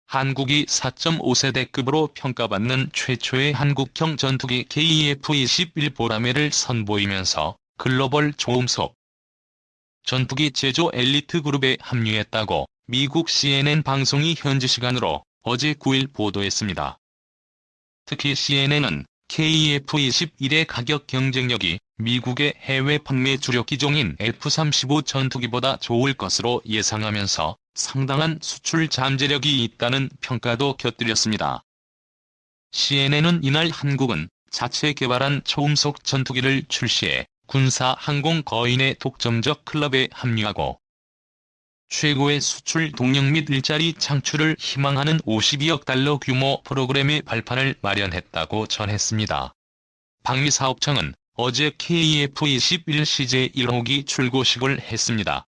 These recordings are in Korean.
한국이 4.5세대급으로 평가받는 최초의 한국형 전투기 KF-21 보라매를 선보이면서 글로벌 초음속 전투기 제조 엘리트 그룹에 합류했다고 미국 CNN 방송이 현지 시간으로 어제 9일 보도했습니다. 특히 CNN은 KF-21의 가격 경쟁력이 미국의 해외 판매 주력 기종인 F-35 전투기보다 좋을 것으로 예상하면서 상당한 수출 잠재력이 있다는 평가도 곁들였습니다. CNN은 이날 한국은 자체 개발한 초음속 전투기를 출시해 군사 항공 거인의 독점적 클럽에 합류하고 최고의 수출 동력 및 일자리 창출을 희망하는 52억 달러 규모 프로그램의 발판을 마련했다고 전했습니다. 방위사업청은 어제 KF-21 CJ1호기 출고식을 했습니다.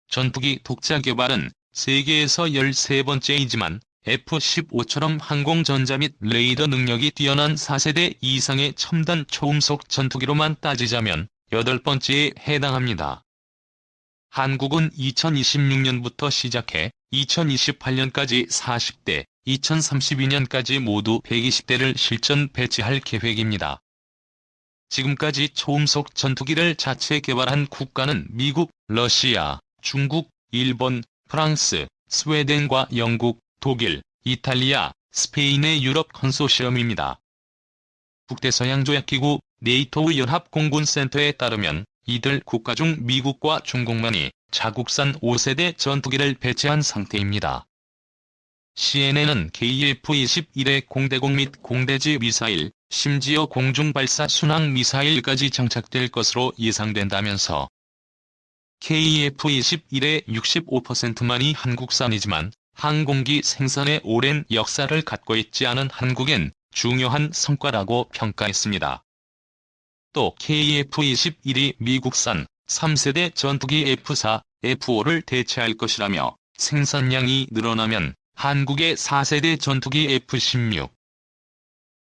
전투기 독자 개발은 세계에서 13번째이지만 F-15처럼 항공전자 및 레이더 능력이 뛰어난 4세대 이상의 첨단 초음속 전투기로만 따지자면 8번째에 해당합니다. 한국은 2026년부터 시작해 2028년까지 40대, 2032년까지 모두 120대를 실전 배치할 계획입니다. 지금까지 초음속 전투기를 자체 개발한 국가는 미국, 러시아, 중국, 일본, 프랑스, 스웨덴과 영국, 독일, 이탈리아, 스페인의 유럽 컨소시엄입니다. 북대서양조약기구 네이토 연합공군센터에 따르면 이들 국가 중 미국과 중국만이 자국산 5세대 전투기를 배치한 상태입니다. CNN은 KF-21의 공대공 및 공대지 미사일, 심지어 공중발사 순항 미사일까지 장착될 것으로 예상된다면서 KF-21의 65%만이 한국산이지만 항공기 생산에 오랜 역사를 갖고 있지 않은 한국엔 중요한 성과라고 평가했습니다. 또 KF-21이 미국산 3세대 전투기 F-4, F-5를 대체할 것이라며 생산량이 늘어나면 한국의 4세대 전투기 F-16,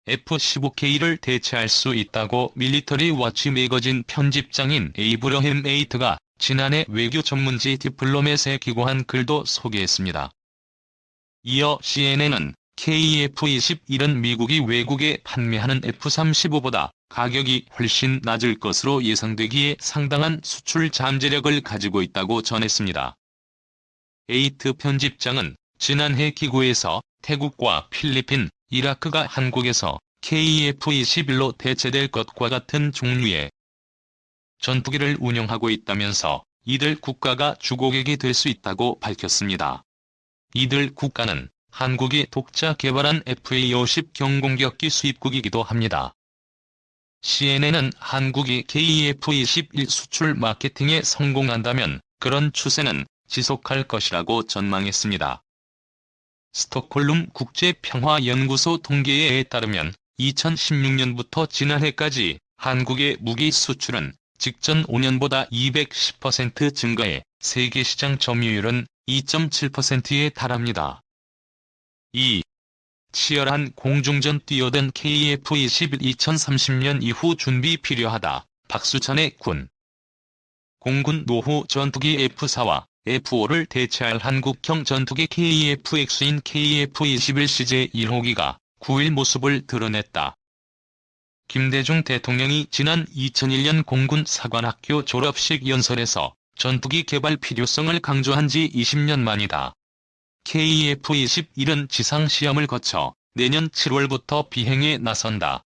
F-15K를 대체할 수 있다고 밀리터리 워치 매거진 편집장인 에이브러햄 에이트가 지난해 외교 전문지 디플로맷에 기고한 글도 소개했습니다. 이어 CNN은 KF-21은 미국이 외국에 판매하는 F-35보다 가격이 훨씬 낮을 것으로 예상되기에 상당한 수출 잠재력을 가지고 있다고 전했습니다. 에이트 편집장은 지난해 기고에서 태국과 필리핀, 이라크가 한국에서 KF-21로 대체될 것과 같은 종류의 전투기를 운영하고 있다면서 이들 국가가 주고객이 될 수 있다고 밝혔습니다. 이들 국가는 한국이 독자 개발한 FA-50 경공격기 수입국이기도 합니다. CNN은 한국이 KF-21 수출 마케팅에 성공한다면 그런 추세는 지속할 것이라고 전망했습니다. 스톡홀름 국제평화연구소 통계에 따르면 2016년부터 지난해까지 한국의 무기 수출은 직전 5년보다 210% 증가해 세계 시장 점유율은 2.7%에 달합니다. 2. 치열한 공중전 뛰어든 KF-21 2030년 이후 준비 필요하다. 박수찬의 군. 공군 노후 전투기 F-4와 F-5를 대체할 한국형 전투기 KF-X인 KF-21 CJ1호기가 9일 모습을 드러냈다. 김대중 대통령이 지난 2001년 공군 사관학교 졸업식 연설에서 전투기 개발 필요성을 강조한 지 20년 만이다. KF-21은 지상시험을 거쳐 내년 7월부터 비행에 나선다.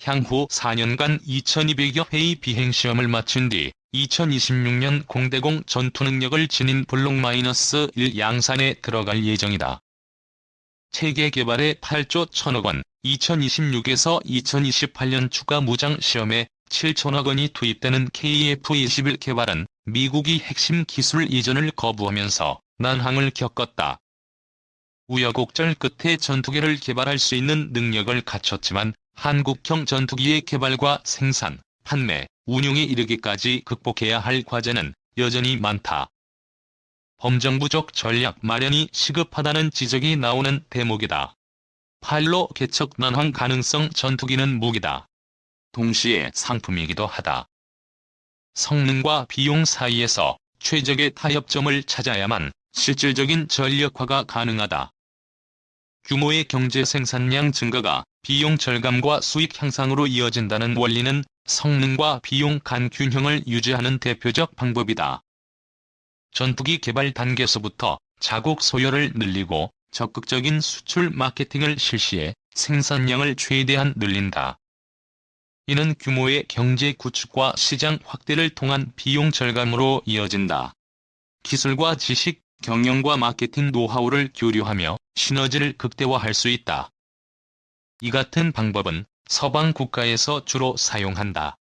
향후 4년간 2200여 회의 비행시험을 마친 뒤 2026년 공대공 전투능력을 지닌 블록-1 양산에 들어갈 예정이다. 체계 개발에 8조 1000억 원, 2026에서 2028년 추가 무장 시험에 7천억 원이 투입되는 KF-21 개발은 미국이 핵심 기술 이전을 거부하면서 난항을 겪었다. 우여곡절 끝에 전투기를 개발할 수 있는 능력을 갖췄지만 한국형 전투기의 개발과 생산, 판매, 운용에 이르기까지 극복해야 할 과제는 여전히 많다. 범정부적 전략 마련이 시급하다는 지적이 나오는 대목이다. 팔로 개척 난항 가능성 전투기는 무기다. 동시에 상품이기도 하다. 성능과 비용 사이에서 최적의 타협점을 찾아야만 실질적인 전력화가 가능하다. 규모의 경제 생산량 증가가 비용 절감과 수익 향상으로 이어진다는 원리는 성능과 비용 간 균형을 유지하는 대표적 방법이다. 전투기 개발 단계에서부터 자국 소요를 늘리고 적극적인 수출 마케팅을 실시해 생산량을 최대한 늘린다. 이는 규모의 경제 구축과 시장 확대를 통한 비용 절감으로 이어진다. 기술과 지식, 경영과 마케팅 노하우를 교류하며 시너지를 극대화할 수 있다. 이 같은 방법은 서방 국가에서 주로 사용한다.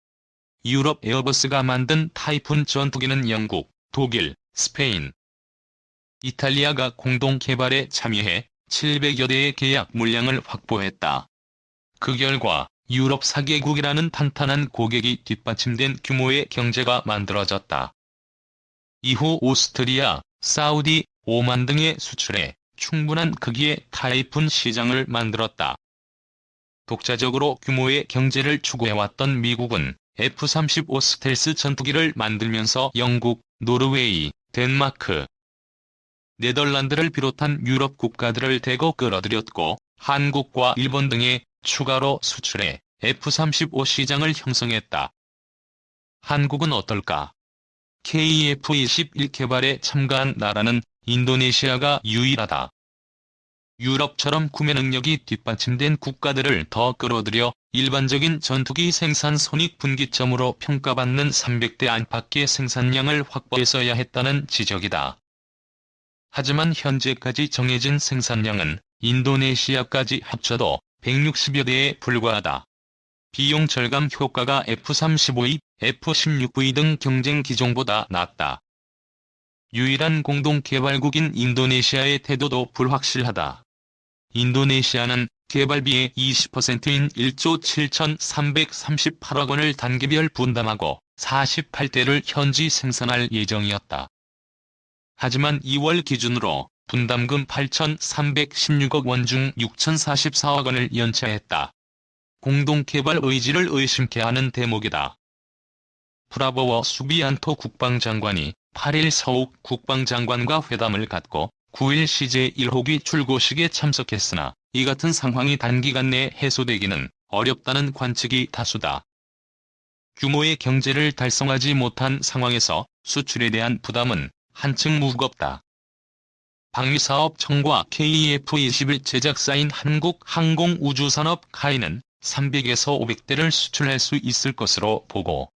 유럽 에어버스가 만든 타이푼 전투기는 영국, 독일, 스페인, 이탈리아가 공동 개발에 참여해 700여 대의 계약 물량을 확보했다. 그 결과 유럽 4개국이라는 탄탄한 고객이 뒷받침된 규모의 경제가 만들어졌다. 이후 오스트리아, 사우디, 오만 등에 수출해 충분한 크기의 타이푼 시장을 만들었다. 독자적으로 규모의 경제를 추구해왔던 미국은 F-35 스텔스 전투기를 만들면서 영국, 노르웨이, 덴마크, 네덜란드를 비롯한 유럽 국가들을 대거 끌어들였고 한국과 일본 등에 추가로 수출해 F-35 시장을 형성했다. 한국은 어떨까? KF-21 개발에 참가한 나라는 인도네시아가 유일하다. 유럽처럼 구매 능력이 뒷받침된 국가들을 더 끌어들여 일반적인 전투기 생산 손익분기점으로 평가받는 300대 안팎의 생산량을 확보했어야 했다는 지적이다. 하지만 현재까지 정해진 생산량은 인도네시아까지 합쳐도 160여 대에 불과하다. 비용 절감 효과가 F-35E, F-16V 등 경쟁 기종보다 낮다. 유일한 공동 개발국인 인도네시아의 태도도 불확실하다. 인도네시아는 개발비의 20%인 1조 7,338억 원을 단계별 분담하고 48대를 현지 생산할 예정이었다. 하지만 2월 기준으로 분담금 8,316억 원 중 6,044억 원을 연체했다. 공동개발 의지를 의심케 하는 대목이다. 프라보워 수비안토 국방장관이 8일 서욱 국방장관과 회담을 갖고 9일 CJ1호기 출고식에 참석했으나 이 같은 상황이 단기간 내에 해소되기는 어렵다는 관측이 다수다. 규모의 경제를 달성하지 못한 상황에서 수출에 대한 부담은 한층 무겁다. 방위사업청과 KF-21 제작사인 한국항공우주산업 카이는 300에서 500대를 수출할 수 있을 것으로 보고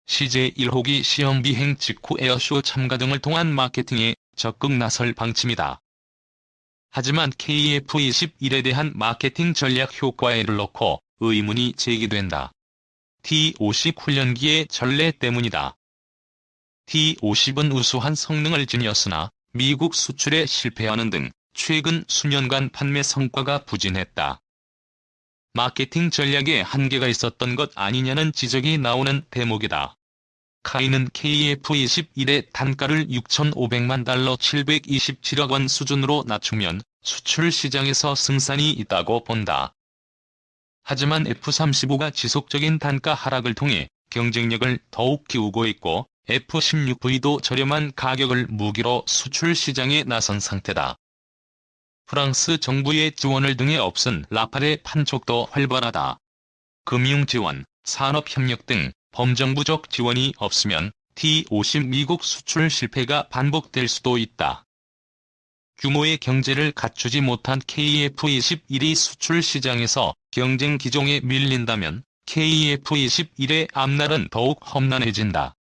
CJ1호기 시험비행 직후 에어쇼 참가 등을 통한 마케팅에 적극 나설 방침이다. 하지만 KF-21에 대한 마케팅 전략 효과에 놓고 의문이 제기된다. T-50 훈련기의 전례 때문이다. T-50은 우수한 성능을 지녔으나 미국 수출에 실패하는 등 최근 수년간 판매 성과가 부진했다. 마케팅 전략에 한계가 있었던 것 아니냐는 지적이 나오는 대목이다. 카이는 KF-21의 단가를 6,500만 달러 727억 원 수준으로 낮추면 수출 시장에서 승산이 있다고 본다. 하지만 F-35가 지속적인 단가 하락을 통해 경쟁력을 더욱 키우고 있고 F-16V도 저렴한 가격을 무기로 수출 시장에 나선 상태다. 프랑스 정부의 지원을 등에 없은 라팔의 판촉도 활발하다. 금융 지원, 산업협력 등 범정부적 지원이 없으면 T-50 미국 수출 실패가 반복될 수도 있다. 규모의 경제를 갖추지 못한 KF-21이 수출 시장에서 경쟁 기종에 밀린다면 KF-21의 앞날은 더욱 험난해진다.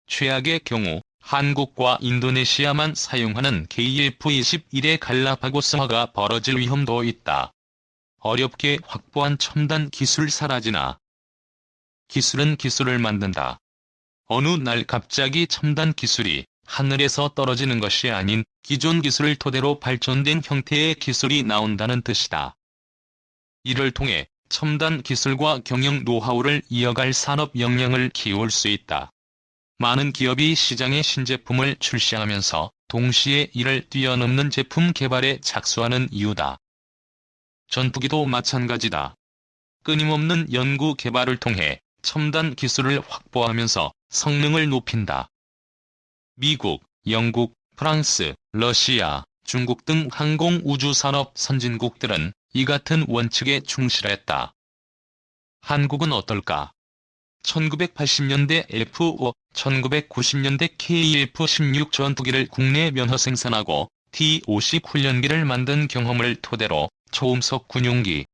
최악의 경우 한국과 인도네시아만 사용하는 KF-21의 갈라파고스화가 벌어질 위험도 있다. 어렵게 확보한 첨단 기술 사라지나. 기술은 기술을 만든다. 어느 날 갑자기 첨단 기술이 하늘에서 떨어지는 것이 아닌 기존 기술을 토대로 발전된 형태의 기술이 나온다는 뜻이다. 이를 통해 첨단 기술과 경영 노하우를 이어갈 산업 역량을 키울 수 있다. 많은 기업이 시장에 신제품을 출시하면서 동시에 이를 뛰어넘는 제품 개발에 착수하는 이유다. 전투기도 마찬가지다. 끊임없는 연구 개발을 통해 첨단 기술을 확보하면서 성능을 높인다. 미국, 영국, 프랑스, 러시아, 중국 등 항공우주산업 선진국들은 이 같은 원칙에 충실했다. 한국은 어떨까? 1980년대 F-5, 1990년대 KF-16 전투기를 국내 면허 생산하고 T-50 훈련기를 만든 경험을 토대로 초음속 군용기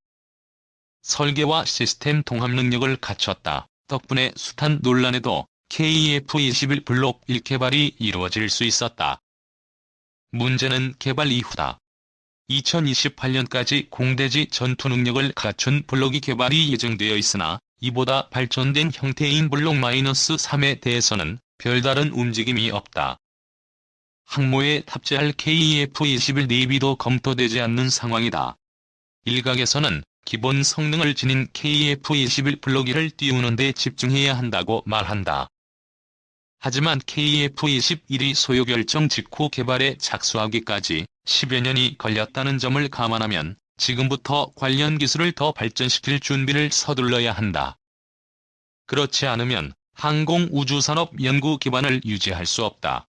설계와 시스템 통합 능력을 갖췄다. 덕분에 숱한 논란에도 KF-21 블록 1 개발이 이루어질 수 있었다. 문제는 개발 이후다. 2028년까지 공대지 전투 능력을 갖춘 블록 2 개발이 예정되어 있으나 이보다 발전된 형태인 블록 -3에 대해서는 별다른 움직임이 없다. 항모에 탑재할 KF-21 내비도 검토되지 않는 상황이다. 일각에서는 기본 성능을 지닌 KF-21 블록 2를 띄우는 데 집중해야 한다고 말한다. 하지만 KF-21이 소요 결정 직후 개발에 착수하기까지 10여 년이 걸렸다는 점을 감안하면 지금부터 관련 기술을 더 발전시킬 준비를 서둘러야 한다. 그렇지 않으면 항공우주산업 연구 기반을 유지할 수 없다.